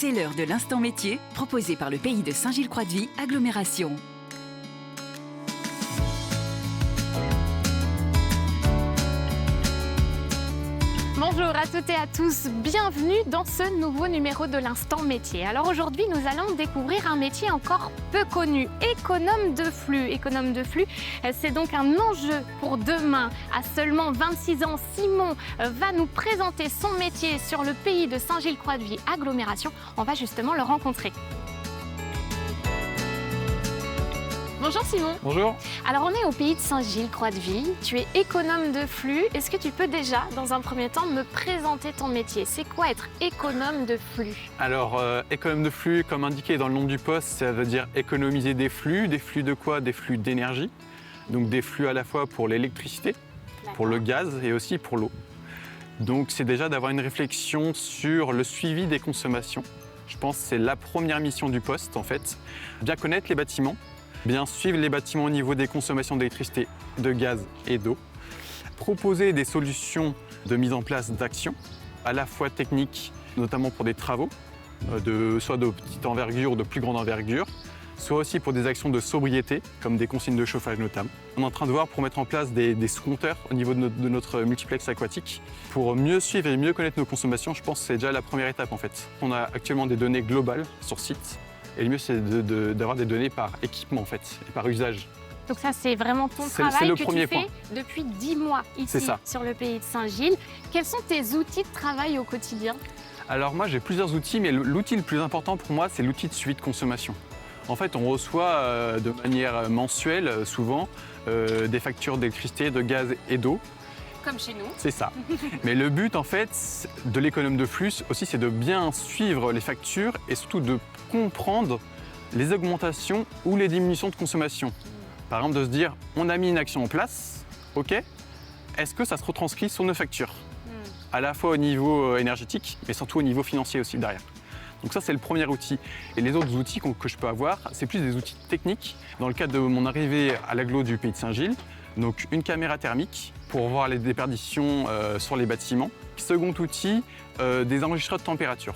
C'est l'heure de l'instant métier, proposé par le pays de Saint-Gilles-Croix-de-Vie, agglomération. Bonjour à toutes et à tous, bienvenue dans ce nouveau numéro de l'Instant Métier. Alors aujourd'hui, nous allons découvrir un métier encore peu connu, économe de flux. Économe de flux, c'est donc un enjeu pour demain. À seulement 26 ans, Simon va nous présenter son métier sur le pays de Saint-Gilles-Croix-de-Vie, agglomération. On va justement le rencontrer. Bonjour Simon. Bonjour. Alors on est au pays de Saint-Gilles-Croix-de-Vie, tu es économe de flux. Est-ce que tu peux déjà, dans un premier temps, me présenter ton métier? C'est quoi être économe de flux? Alors, économe de flux, comme indiqué dans le nom du poste, ça veut dire économiser des flux. Des flux de quoi? Des flux d'énergie. Donc des flux à la fois pour l'électricité, pour le gaz et aussi pour l'eau. Donc c'est déjà d'avoir une réflexion sur le suivi des consommations. Je pense que c'est la première mission du poste en fait. Bien connaître les bâtiments. Bien suivre les bâtiments au niveau des consommations d'électricité, de gaz et d'eau. Proposer des solutions de mise en place d'actions, à la fois techniques, notamment pour des travaux, soit de petite envergure ou de plus grande envergure, soit aussi pour des actions de sobriété, comme des consignes de chauffage notamment. On est en train de voir pour mettre en place des sous-compteurs au niveau de notre multiplex aquatique. Pour mieux suivre et mieux connaître nos consommations, je pense que c'est déjà la première étape en fait. On a actuellement des données globales sur site. Et le mieux, c'est d'avoir des données par équipement, en fait, et par usage. Donc ça, c'est vraiment ton travail que tu fais depuis 10 mois ici, sur le pays de Saint-Gilles. Quels sont tes outils de travail au quotidien? Alors moi, j'ai plusieurs outils, mais l'outil le plus important pour moi, c'est l'outil de suivi de consommation. En fait, on reçoit de manière mensuelle, souvent, des factures d'électricité, de gaz et d'eau. Comme chez nous. C'est ça. Mais le but, en fait, de l'économe de flux aussi, c'est de bien suivre les factures et surtout de comprendre les augmentations ou les diminutions de consommation. Par exemple, de se dire, on a mis une action en place, ok, est-ce que ça se retranscrit sur nos factures? À la fois au niveau énergétique, mais surtout au niveau financier aussi derrière. Donc ça, c'est le premier outil. Et les autres outils que je peux avoir, c'est plus des outils techniques. Dans le cadre de mon arrivée à l'agglo du pays de Saint-Gilles, donc une caméra thermique pour voir les déperditions sur les bâtiments. Second outil, des enregistreurs de température.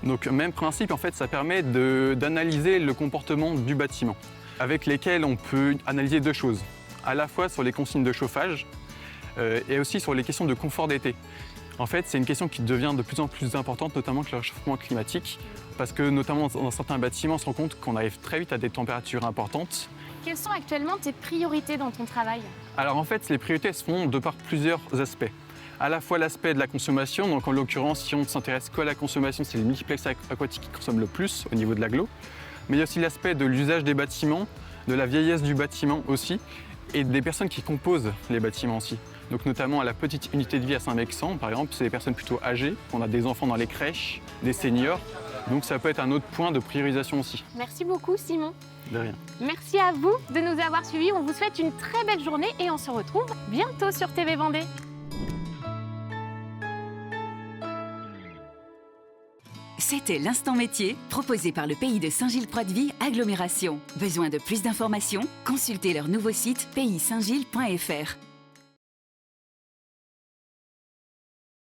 Donc même principe, en fait, ça permet d'analyser le comportement du bâtiment, avec lesquels on peut analyser deux choses, à la fois sur les consignes de chauffage et aussi sur les questions de confort d'été. En fait, c'est une question qui devient de plus en plus importante, notamment avec le réchauffement climatique, parce que notamment dans certains bâtiments, on se rend compte qu'on arrive très vite à des températures importantes. Quelles sont actuellement tes priorités dans ton travail? Alors en fait, les priorités se font de par plusieurs aspects. À la fois l'aspect de la consommation, donc en l'occurrence, si on ne s'intéresse qu'à la consommation, c'est les multiplex aquatiques qui consomment le plus au niveau de l'agglo. Mais il y a aussi l'aspect de l'usage des bâtiments, de la vieillesse du bâtiment aussi, et des personnes qui composent les bâtiments aussi. Donc notamment à la petite unité de vie à Saint-Mexan, par exemple, c'est des personnes plutôt âgées, on a des enfants dans les crèches, des seniors, donc ça peut être un autre point de priorisation aussi. Merci beaucoup Simon. De rien. Merci à vous de nous avoir suivis, on vous souhaite une très belle journée et on se retrouve bientôt sur TV Vendée. C'était l'Instant Métier, proposé par le pays de Saint-Gilles-Croix-de-Vie, agglomération. Besoin de plus d'informations? Consultez leur nouveau site pays-saint-gilles.fr.